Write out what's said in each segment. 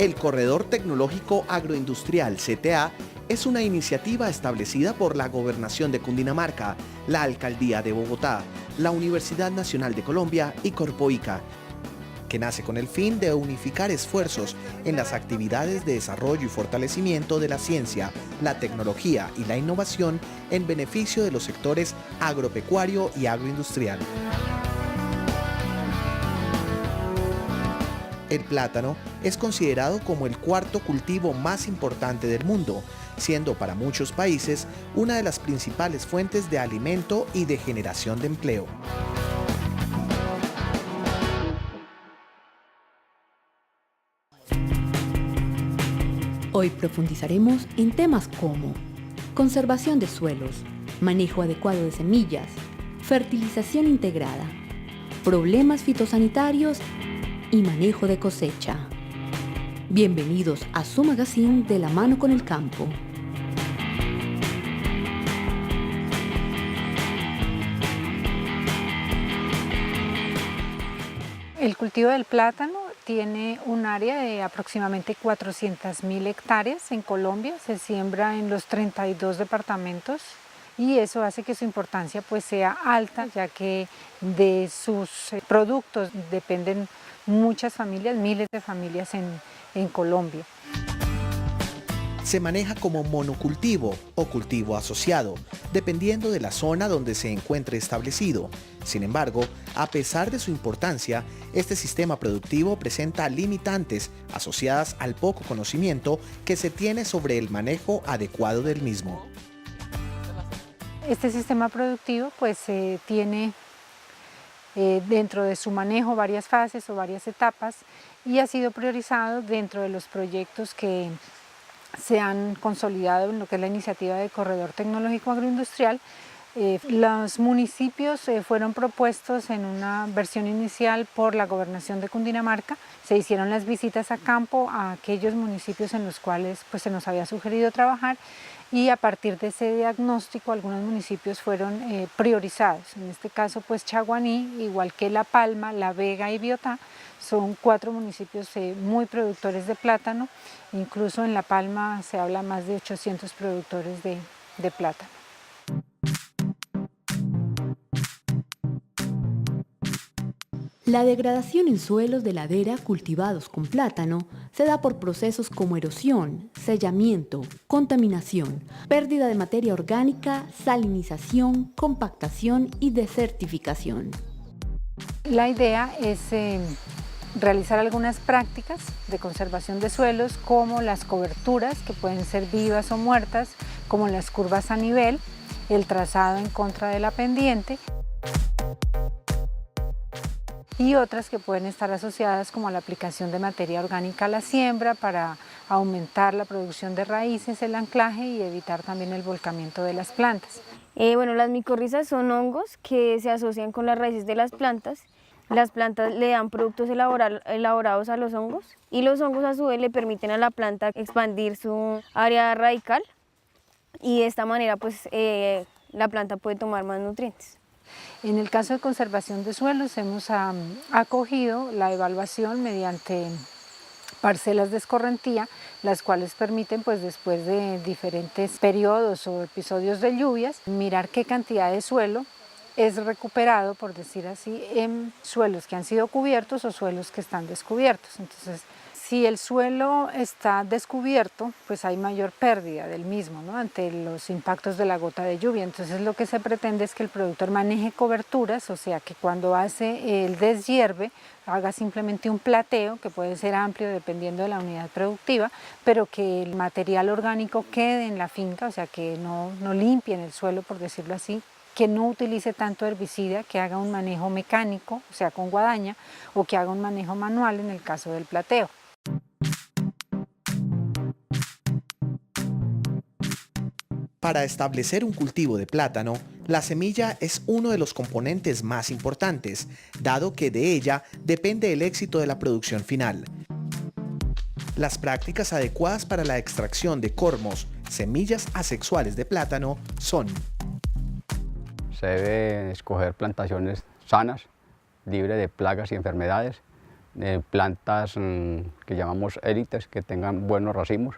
El Corredor Tecnológico Agroindustrial CTA es una iniciativa establecida por la Gobernación de Cundinamarca, la Alcaldía de Bogotá, la Universidad Nacional de Colombia y Corpoica, que nace con el fin de unificar esfuerzos en las actividades de desarrollo y fortalecimiento de la ciencia, la tecnología y la innovación en beneficio de los sectores agropecuario y agroindustrial. El plátano es considerado como el cuarto cultivo más importante del mundo, siendo para muchos países una de las principales fuentes de alimento y de generación de empleo. Hoy profundizaremos en temas como conservación de suelos, manejo adecuado de semillas, fertilización integrada, problemas fitosanitarios y manejo de cosecha. Bienvenidos a su magazine De la mano con el campo. El cultivo del plátano tiene un área de aproximadamente 400.000 hectáreas en Colombia, se siembra en los 32 departamentos y eso hace que su importancia pues sea alta, ya que de sus productos dependen muchas familias, miles de familias en Colombia. Se maneja como monocultivo o cultivo asociado, dependiendo de la zona donde se encuentre establecido. Sin embargo, a pesar de su importancia, este sistema productivo presenta limitantes asociadas al poco conocimiento que se tiene sobre el manejo adecuado del mismo. Este sistema productivo pues tiene dentro de su manejo varias fases o varias etapas y ha sido priorizado dentro de los proyectos que se han consolidado en lo que es la iniciativa de Corredor Tecnológico Agroindustrial. Los municipios fueron propuestos en una versión inicial por la Gobernación de Cundinamarca. Se hicieron las visitas a campo a aquellos municipios en los cuales pues, se nos había sugerido trabajar y a partir de ese diagnóstico algunos municipios fueron priorizados. En este caso pues Chaguaní, igual que La Palma, La Vega y Biotá, son 4 municipios muy productores de plátano. Incluso en La Palma se habla más de 800 productores de plátano. La degradación en suelos de ladera cultivados con plátano se da por procesos como erosión, sellamiento, contaminación, pérdida de materia orgánica, salinización, compactación y desertificación. La idea es realizar algunas prácticas de conservación de suelos como las coberturas, que pueden ser vivas o muertas, como las curvas a nivel, el trazado en contra de la pendiente, y otras que pueden estar asociadas como la aplicación de materia orgánica a la siembra para aumentar la producción de raíces, el anclaje y evitar también el volcamiento de las plantas. Las micorrizas son hongos que se asocian con las raíces de las plantas. Las plantas le dan productos elaborados a los hongos y los hongos a su vez le permiten a la planta expandir su área radical y de esta manera pues, la planta puede tomar más nutrientes. En el caso de conservación de suelos hemos acogido la evaluación mediante parcelas de escorrentía, las cuales permiten pues después de diferentes periodos o episodios de lluvias, mirar qué cantidad de suelo es recuperado, por decir así, en suelos que han sido cubiertos o suelos que están descubiertos. Entonces, si el suelo está descubierto, pues hay mayor pérdida del mismo, ¿no? Ante los impactos de la gota de lluvia. Entonces lo que se pretende es que el productor maneje coberturas, o sea que cuando hace el deshierve, haga simplemente un plateo, que puede ser amplio dependiendo de la unidad productiva, pero que el material orgánico quede en la finca, o sea que no limpien el suelo, por decirlo así, que no utilice tanto herbicida, que haga un manejo mecánico, o sea con guadaña, o que haga un manejo manual en el caso del plateo. Para establecer un cultivo de plátano, la semilla es uno de los componentes más importantes, dado que de ella depende el éxito de la producción final. Las prácticas adecuadas para la extracción de cormos, semillas asexuales de plátano, son: se deben escoger plantaciones sanas, libres de plagas y enfermedades, plantas que llamamos élites, que tengan buenos racimos,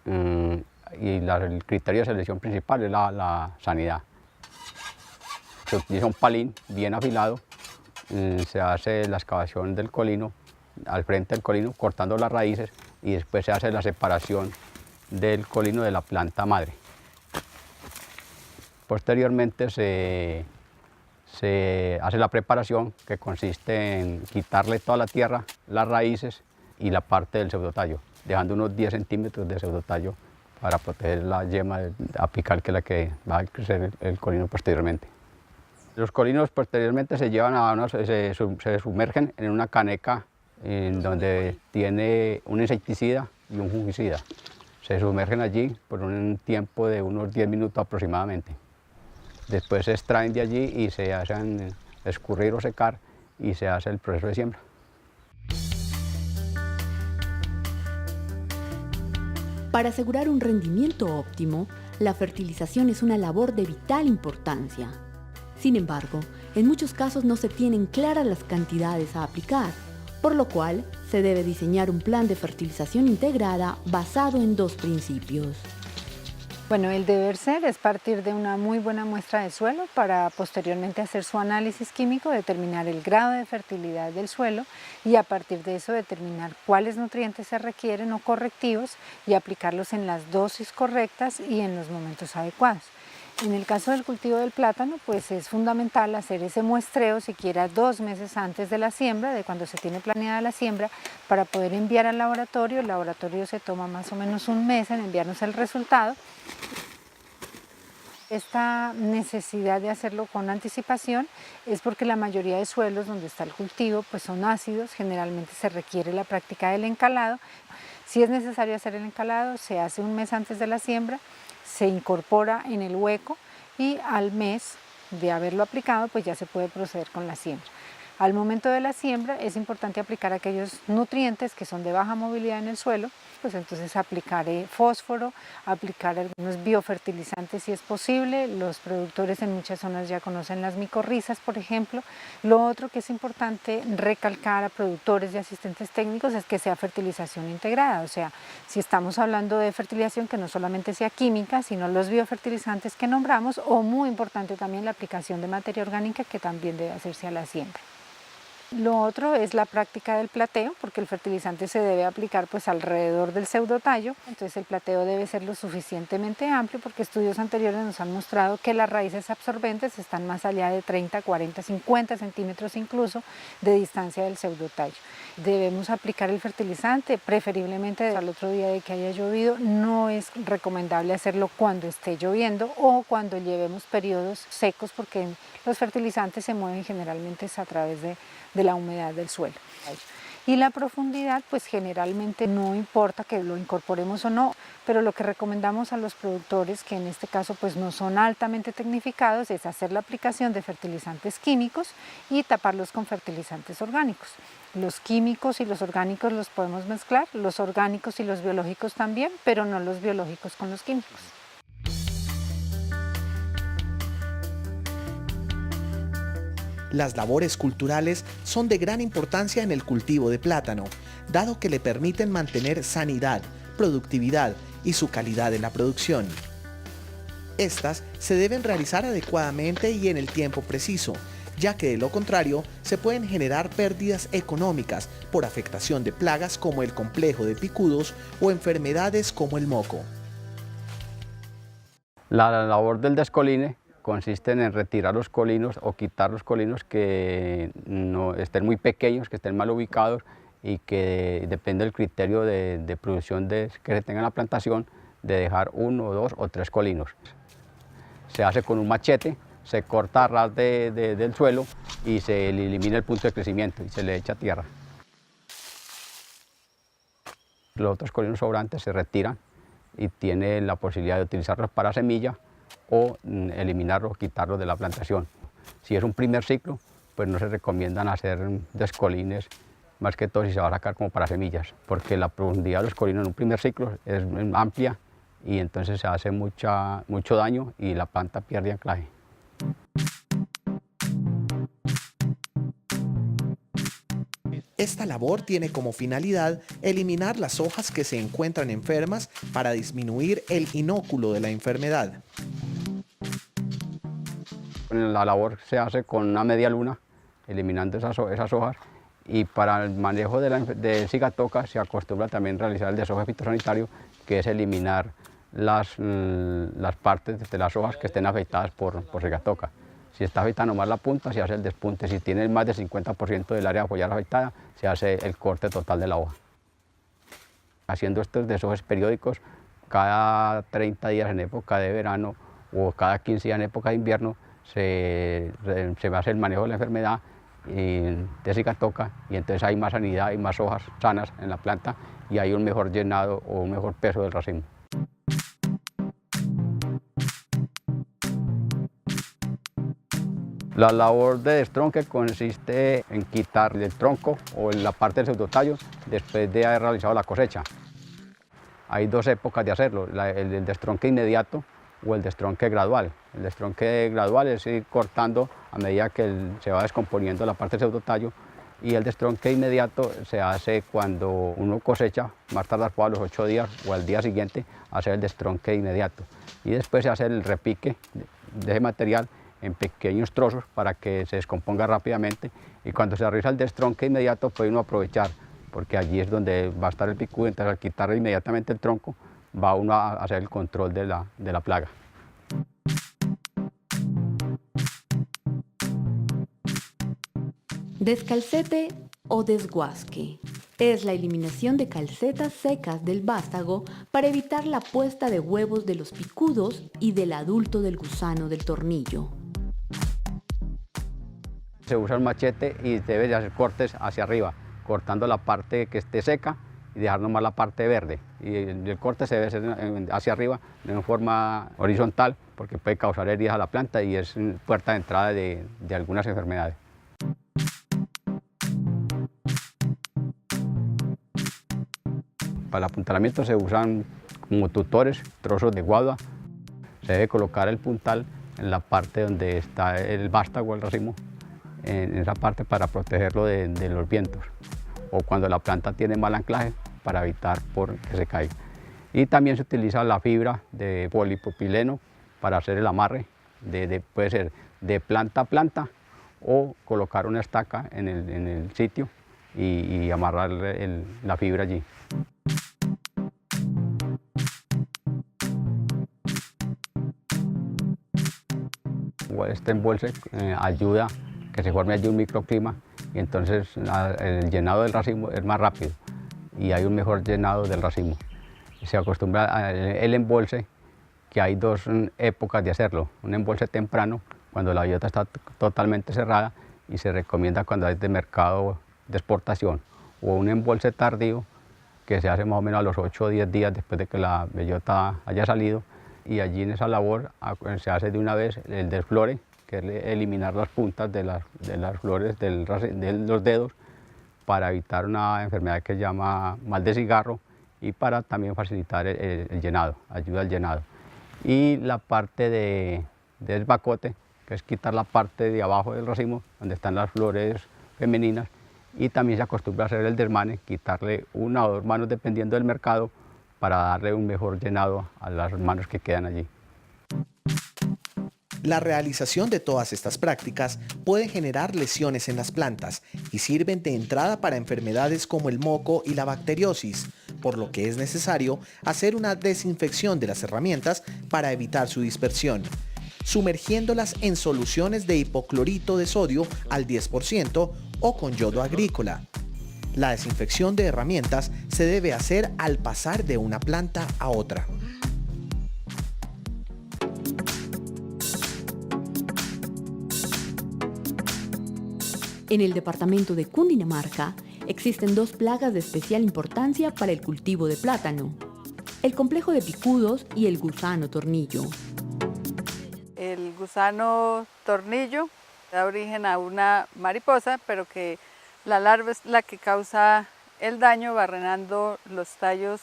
y el criterio de selección principal es la sanidad. Se utiliza un palín bien afilado, se hace la excavación del colino, al frente del colino, cortando las raíces, y después se hace la separación del colino de la planta madre. Posteriormente se hace la preparación, que consiste en quitarle toda la tierra, las raíces y la parte del pseudotallo, dejando unos 10 centímetros de pseudotallo para proteger la yema apical, que es la que va a crecer el colino posteriormente. Los colinos posteriormente se llevan se sumergen en una caneca en donde tiene un insecticida y un fungicida. Se sumergen allí por un tiempo de unos 10 minutos aproximadamente. Después se extraen de allí y se hacen escurrir o secar, y se hace el proceso de siembra. Para asegurar un rendimiento óptimo, la fertilización es una labor de vital importancia. Sin embargo, en muchos casos no se tienen claras las cantidades a aplicar, por lo cual se debe diseñar un plan de fertilización integrada basado en 2 principios. Bueno, el deber ser es partir de una muy buena muestra de suelo para posteriormente hacer su análisis químico, determinar el grado de fertilidad del suelo y a partir de eso determinar cuáles nutrientes se requieren o correctivos y aplicarlos en las dosis correctas y en los momentos adecuados. En el caso del cultivo del plátano, pues es fundamental hacer ese muestreo siquiera 2 meses antes de la siembra, de cuando se tiene planeada la siembra, para poder enviar al laboratorio. El laboratorio se toma más o menos un mes en enviarnos el resultado. Esta necesidad de hacerlo con anticipación es porque la mayoría de suelos donde está el cultivo pues son ácidos, generalmente se requiere la práctica del encalado. Si es necesario hacer el encalado, se hace un mes antes de la siembra, se incorpora en el hueco y al mes de haberlo aplicado pues ya se puede proceder con la siembra. Al momento de la siembra es importante aplicar aquellos nutrientes que son de baja movilidad en el suelo, pues entonces aplicar fósforo, aplicar algunos biofertilizantes si es posible. Los productores en muchas zonas ya conocen las micorrizas, por ejemplo. Lo otro que es importante recalcar a productores y asistentes técnicos es que sea fertilización integrada, o sea, si estamos hablando de fertilización que no solamente sea química, sino los biofertilizantes que nombramos, o muy importante también la aplicación de materia orgánica que también debe hacerse a la siembra. Lo otro es la práctica del plateo, porque el fertilizante se debe aplicar pues alrededor del pseudotallo, entonces el plateo debe ser lo suficientemente amplio porque estudios anteriores nos han mostrado que las raíces absorbentes están más allá de 30, 40, 50 centímetros incluso de distancia del pseudotallo. Debemos aplicar el fertilizante preferiblemente al otro día de que haya llovido. No es recomendable hacerlo cuando esté lloviendo o cuando llevemos periodos secos porque los fertilizantes se mueven generalmente a través de la humedad del suelo. Y la profundidad, pues generalmente no importa que lo incorporemos o no, pero lo que recomendamos a los productores, que en este caso pues no son altamente tecnificados, es hacer la aplicación de fertilizantes químicos y taparlos con fertilizantes orgánicos. Los químicos y los orgánicos los podemos mezclar, los orgánicos y los biológicos también, pero no los biológicos con los químicos. Las labores culturales son de gran importancia en el cultivo de plátano, dado que le permiten mantener sanidad, productividad y su calidad en la producción. Estas se deben realizar adecuadamente y en el tiempo preciso, ya que de lo contrario se pueden generar pérdidas económicas por afectación de plagas como el complejo de picudos o enfermedades como el moco. La labor del descoline consiste en retirar los colinos o quitar los colinos que no estén muy pequeños, que estén mal ubicados y que depende del criterio de producción que se tenga en la plantación, de dejar 1, 2 o 3 colinos. Se hace con un machete, se corta a ras del suelo y se elimina el punto de crecimiento y se le echa tierra. Los otros colinos sobrantes se retiran y tiene la posibilidad de utilizarlos para semilla o eliminarlos, quitarlos de la plantación. Si es un primer ciclo, pues no se recomiendan hacer descolines, más que todo si se va a sacar como para semillas, porque la profundidad de los colinos en un primer ciclo es amplia y entonces se hace mucho daño y la planta pierde anclaje. Esta labor tiene como finalidad eliminar las hojas que se encuentran enfermas para disminuir el inóculo de la enfermedad. La labor se hace con una media luna, eliminando esas hojas, y para el manejo de cigatoca se acostumbra también realizar el desoje fitosanitario, que es eliminar las partes de las hojas que estén afectadas por cigatoca. Si está afectada nomás la punta, se hace el despunte. Si tiene más del 50% del área foliar afectada, se hace el corte total de la hoja. Haciendo estos desojes periódicos, cada 30 días en época de verano o cada 15 días en época de invierno, se hace el manejo de la enfermedad de cigatoca, y entonces hay más sanidad y más hojas sanas en la planta y hay un mejor llenado o un mejor peso del racimo. La labor de destronque consiste en quitar el tronco o la parte del pseudotallo después de haber realizado la cosecha. Hay dos épocas de hacerlo, el destronque inmediato o el destronque gradual. El destronque gradual es ir cortando a medida que se va descomponiendo la parte del pseudotallo, y el destronque inmediato se hace cuando uno cosecha, más tardar a los 8 días o al día siguiente, hacer el destronque inmediato. Y después se hace el repique de ese material en pequeños trozos para que se descomponga rápidamente, y cuando se realiza el destronque inmediato puede uno aprovechar, porque allí es donde va a estar el picudo. Entonces al quitar inmediatamente el tronco va uno a hacer el control de la plaga. Descalcete o desguasque es la eliminación de calcetas secas del vástago para evitar la puesta de huevos de los picudos y del adulto del gusano del tornillo. Se usa un machete y debe de hacer cortes hacia arriba, cortando la parte que esté seca y dejar nomás la parte verde. Y el corte se debe hacer hacia arriba, en forma horizontal, porque puede causar heridas a la planta y es puerta de entrada de algunas enfermedades. Para el apuntalamiento se usan como tutores, trozos de guadua. Se debe colocar el puntal en la parte donde está el vástago, el racimo, en esa parte para protegerlo de los vientos, o cuando la planta tiene mal anclaje, para evitar que se caiga. Y también se utiliza la fibra de polipropileno para hacer el amarre, puede ser de planta a planta, o colocar una estaca en el sitio y amarrar la fibra allí. Este embolse ayuda a que se forme allí un microclima, y entonces el llenado del racimo es más rápido y hay un mejor llenado del racimo. Se acostumbra el embolse, que hay dos épocas de hacerlo: un embolse temprano, cuando la bellota está totalmente cerrada y se recomienda cuando es de mercado de exportación, o un embolse tardío, que se hace más o menos a los 8 o 10 días después de que la bellota haya salido, y allí en esa labor se hace de una vez el desflore, que es eliminar las puntas de las flores de los dedos, para evitar una enfermedad que se llama mal de cigarro, y para también facilitar el llenado, ayuda al llenado. Y la parte del bacote, que es quitar la parte de abajo del racimo, donde están las flores femeninas, y también se acostumbra a hacer el desmane, quitarle 1 o 2 manos dependiendo del mercado, para darle un mejor llenado a las manos que quedan allí. La realización de todas estas prácticas puede generar lesiones en las plantas y sirven de entrada para enfermedades como el moco y la bacteriosis, por lo que es necesario hacer una desinfección de las herramientas para evitar su dispersión, sumergiéndolas en soluciones de hipoclorito de sodio al 10% o con yodo agrícola. La desinfección de herramientas se debe hacer al pasar de una planta a otra. En el departamento de Cundinamarca existen 2 plagas de especial importancia para el cultivo de plátano: el complejo de picudos y el gusano tornillo. El gusano tornillo da origen a una mariposa, pero que la larva es la que causa el daño barrenando los tallos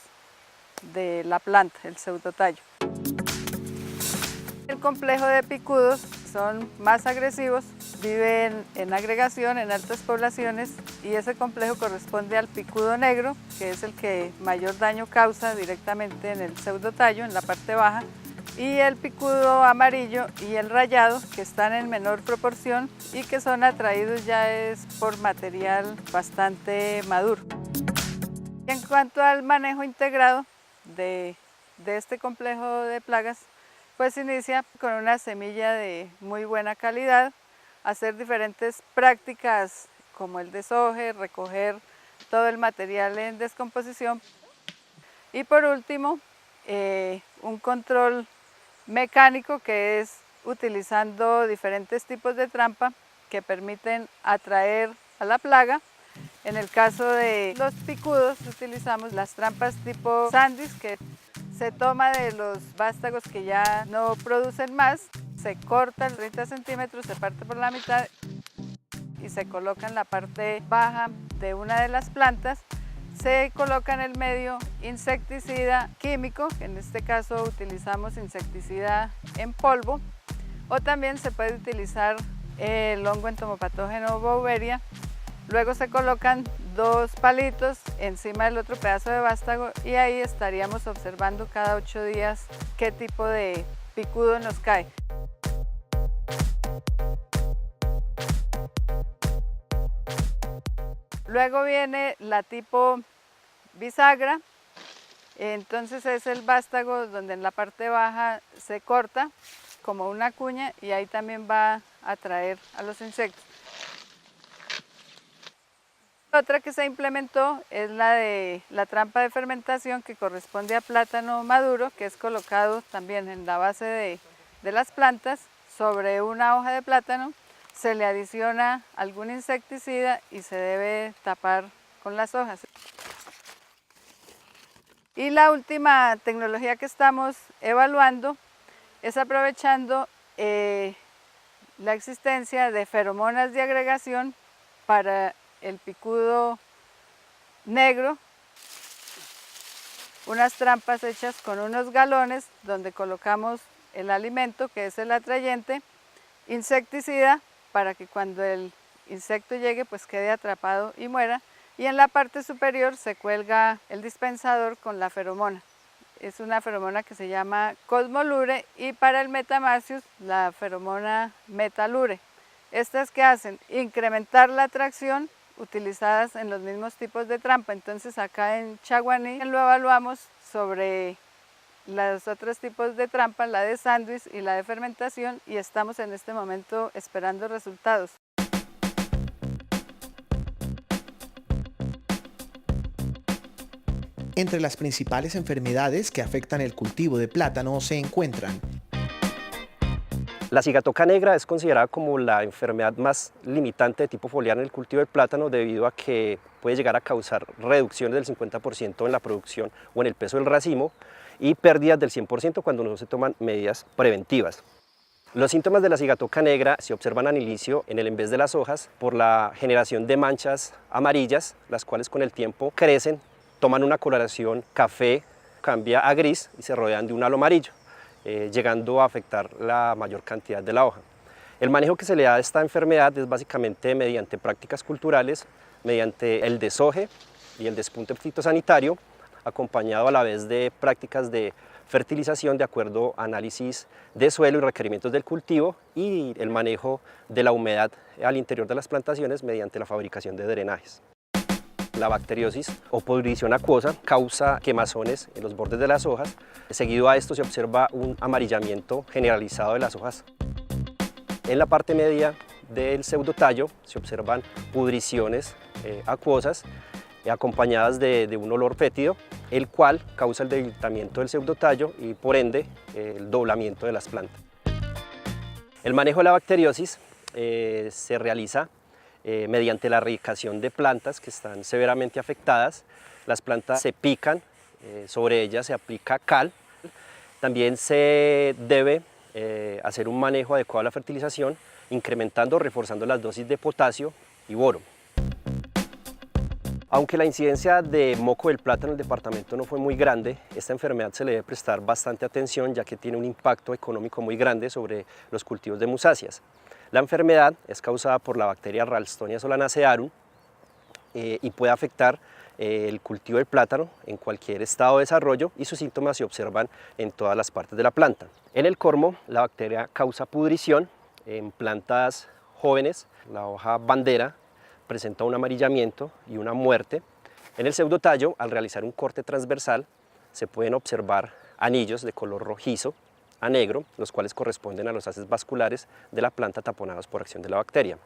de la planta, el pseudotallo. El complejo de picudos son más agresivos viven en agregación, en altas poblaciones, y ese complejo corresponde al picudo negro, que es el que mayor daño causa directamente en el pseudotallo, en la parte baja, y el picudo amarillo y el rayado, que están en menor proporción y que son atraídos ya es por material bastante maduro. En cuanto al manejo integrado de este complejo de plagas, pues inicia con una semilla de muy buena calidad, hacer diferentes prácticas como el desoje, recoger todo el material en descomposición y por último un control mecánico, que es utilizando diferentes tipos de trampa que permiten atraer a la plaga. En el caso de los picudos utilizamos las trampas tipo sandwich, que se toma de los vástagos que ya no producen más, se corta 30 centímetros, se parte por la mitad y se coloca en la parte baja de una de las plantas. Se coloca en el medio insecticida químico, que en este caso utilizamos insecticida en polvo, o también se puede utilizar el hongo entomopatógeno Beauveria. Luego se colocan 2 palitos encima del otro pedazo de vástago y ahí estaríamos observando cada 8 días qué tipo de picudo nos cae. Luego viene la tipo bisagra, entonces es el vástago donde en la parte baja se corta como una cuña y ahí también va a atraer a los insectos. Otra que se implementó es la de la trampa de fermentación, que corresponde a plátano maduro, que es colocado también en la base de las plantas sobre una hoja de plátano. Se le adiciona algún insecticida y se debe tapar con las hojas. Y la última tecnología que estamos evaluando es aprovechando la existencia de feromonas de agregación para el picudo negro, unas trampas hechas con unos galones donde colocamos el alimento, que es el atrayente, insecticida para que cuando el insecto llegue pues quede atrapado y muera, y en la parte superior se cuelga el dispensador con la feromona. Es una feromona que se llama Cosmolure, y para el Metamarcius la feromona Metalure. Estas que hacen incrementar la atracción utilizadas en los mismos tipos de trampa. Entonces acá en Chaguaní lo evaluamos sobre los otros tipos de trampa, la de sándwich y la de fermentación, y estamos en este momento esperando resultados. Entre las principales enfermedades que afectan el cultivo de plátano se encuentran la cigatoca negra. Es considerada como la enfermedad más limitante de tipo foliar en el cultivo del plátano, debido a que puede llegar a causar reducciones del 50% en la producción o en el peso del racimo y pérdidas del 100% cuando no se toman medidas preventivas. Los síntomas de la cigatoca negra se observan al inicio en el envés de las hojas por la generación de manchas amarillas, las cuales con el tiempo crecen, toman una coloración café, cambia a gris y se rodean de un halo amarillo, llegando a afectar la mayor cantidad de la hoja. El manejo que se le da a esta enfermedad es básicamente mediante prácticas culturales, mediante el desoje y el despunte fitosanitario, acompañado a la vez de prácticas de fertilización de acuerdo a análisis de suelo y requerimientos del cultivo, y el manejo de la humedad al interior de las plantaciones mediante la fabricación de drenajes. La bacteriosis o pudrición acuosa causa quemazones en los bordes de las hojas. Seguido a esto se observa un amarillamiento generalizado de las hojas. En la parte media del pseudotallo se observan pudriciones acuosas acompañadas de un olor fétido, el cual causa el debilitamiento del pseudotallo y por ende el doblamiento de las plantas. El manejo de la bacteriosis se realiza mediante la erradicación de plantas que están severamente afectadas. Las plantas se pican, sobre ellas se aplica cal. También se debe hacer un manejo adecuado de la fertilización, incrementando o reforzando las dosis de potasio y boro. Aunque la incidencia de moco del plátano en el departamento no fue muy grande, esta enfermedad se le debe prestar bastante atención, ya que tiene un impacto económico muy grande sobre los cultivos de musáceas. La enfermedad es causada por la bacteria Ralstonia solanacearum y puede afectar el cultivo del plátano en cualquier estado de desarrollo y sus síntomas se observan en todas las partes de la planta. En el cormo, la bacteria causa pudrición en plantas jóvenes. La hoja bandera presenta un amarillamiento y una muerte. En el pseudotallo, al realizar un corte transversal, se pueden observar anillos de color rojizo a negro, los cuales corresponden a los haces vasculares de la planta taponados por acción de la bacteria.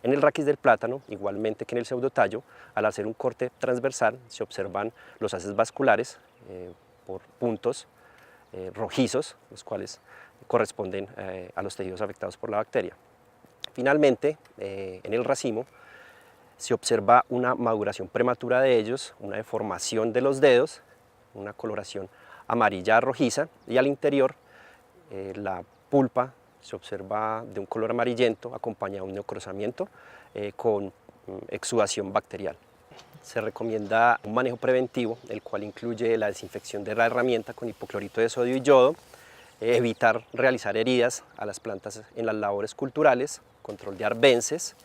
En el raquis del plátano, igualmente que en el pseudotallo, al hacer un corte transversal se observan los haces vasculares por puntos rojizos, los cuales corresponden a los tejidos afectados por la bacteria. Finalmente, en el racimo se observa una maduración prematura de ellos, una deformación de los dedos, una coloración amarilla rojiza y al interior la pulpa se observa de un color amarillento acompañado de un neocruzamiento con exudación bacterial. Se recomienda un manejo preventivo, el cual incluye la desinfección de la herramienta con hipoclorito de sodio y yodo, evitar realizar heridas a las plantas en las labores culturales, control de arbences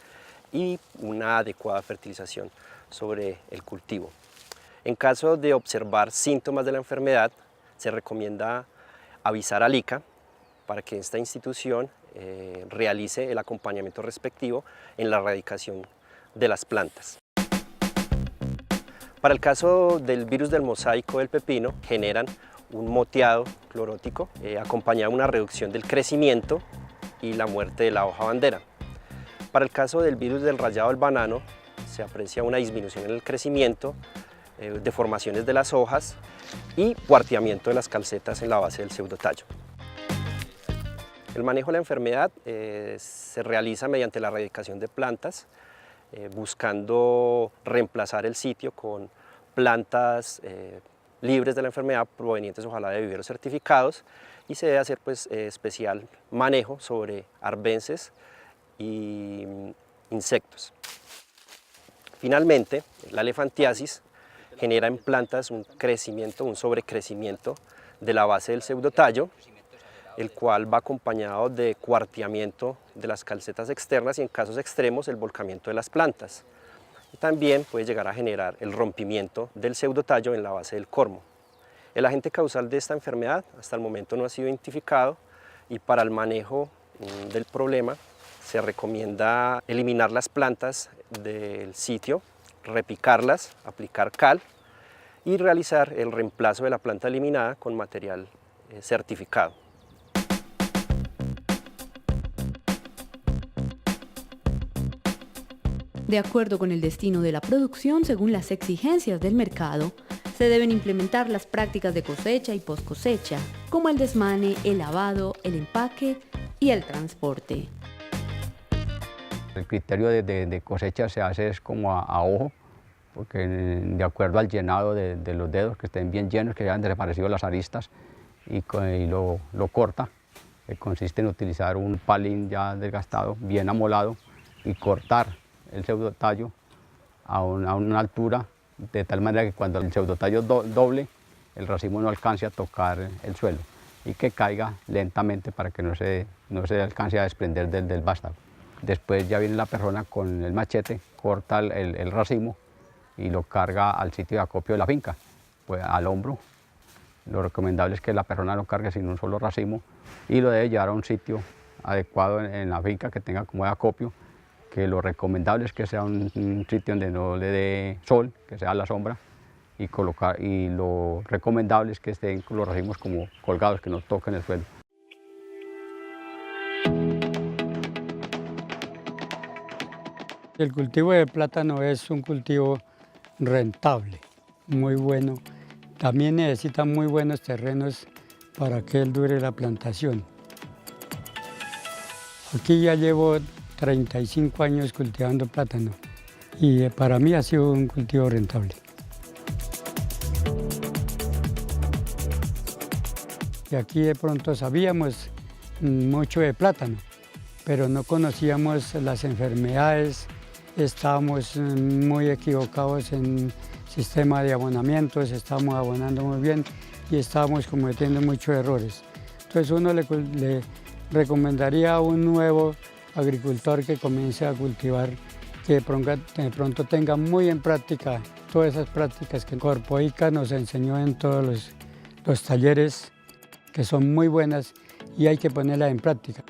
y una adecuada fertilización sobre el cultivo. En caso de observar síntomas de la enfermedad, se recomienda avisar al ICA para que esta institución realice el acompañamiento respectivo en la erradicación de las plantas. Para el caso del virus del mosaico del pepino, generan un moteado clorótico acompañado de una reducción del crecimiento y la muerte de la hoja bandera. Para el caso del virus del rayado del banano, se aprecia una disminución en el crecimiento, deformaciones de las hojas y cuarteamiento de las calcetas en la base del pseudotallo. El manejo de la enfermedad se realiza mediante la erradicación de plantas, buscando reemplazar el sitio con plantas libres de la enfermedad provenientes ojalá de viveros certificados y se debe hacer especial manejo sobre arbences y insectos. Finalmente, la elefantiasis genera en plantas un crecimiento, un sobrecrecimiento de la base del pseudotallo, el cual va acompañado de cuarteamiento de las calcetas externas y en casos extremos el volcamiento de las plantas. Y también puede llegar a generar el rompimiento del pseudotallo en la base del cormo. El agente causal de esta enfermedad hasta el momento no ha sido identificado y para el manejo del problema se recomienda eliminar las plantas del sitio, repicarlas, aplicar cal y realizar el reemplazo de la planta eliminada con material certificado. De acuerdo con el destino de la producción, según las exigencias del mercado, se deben implementar las prácticas de cosecha y post cosecha, como el desmane, el lavado, el empaque y el transporte. El criterio de cosecha se hace es como a ojo, porque de acuerdo al llenado de los dedos, que estén bien llenos, que hayan desaparecido las aristas y lo corta. Consiste en utilizar un palín ya desgastado, bien amolado y cortar el pseudotallo a una altura de tal manera que cuando el pseudotallo doble, el racimo no alcance a tocar el suelo y que caiga lentamente para que no se alcance a desprender del vástago. Después ya viene la persona con el machete, corta el racimo y lo carga al sitio de acopio de la finca, pues al hombro. Lo recomendable es que la persona no cargue sin un solo racimo y lo debe llevar a un sitio adecuado en la finca que tenga como de acopio, que lo recomendable es que sea un sitio donde no le dé sol, que sea a la sombra, y lo recomendable es que estén con los racimos como colgados, que no toquen el suelo. El cultivo de plátano es un cultivo rentable, muy bueno. También necesita muy buenos terrenos para que él dure la plantación. Aquí ya llevo 35 años cultivando plátano y para mí ha sido un cultivo rentable. Y aquí de pronto sabíamos mucho de plátano, pero no conocíamos las enfermedades, estábamos muy equivocados en sistema de abonamientos, estábamos abonando muy bien y estábamos cometiendo muchos errores. Entonces uno le recomendaría a un nuevo agricultor que comience a cultivar, que de pronto tenga muy en práctica todas esas prácticas que Corpoica nos enseñó en todos los talleres, que son muy buenas y hay que ponerlas en práctica.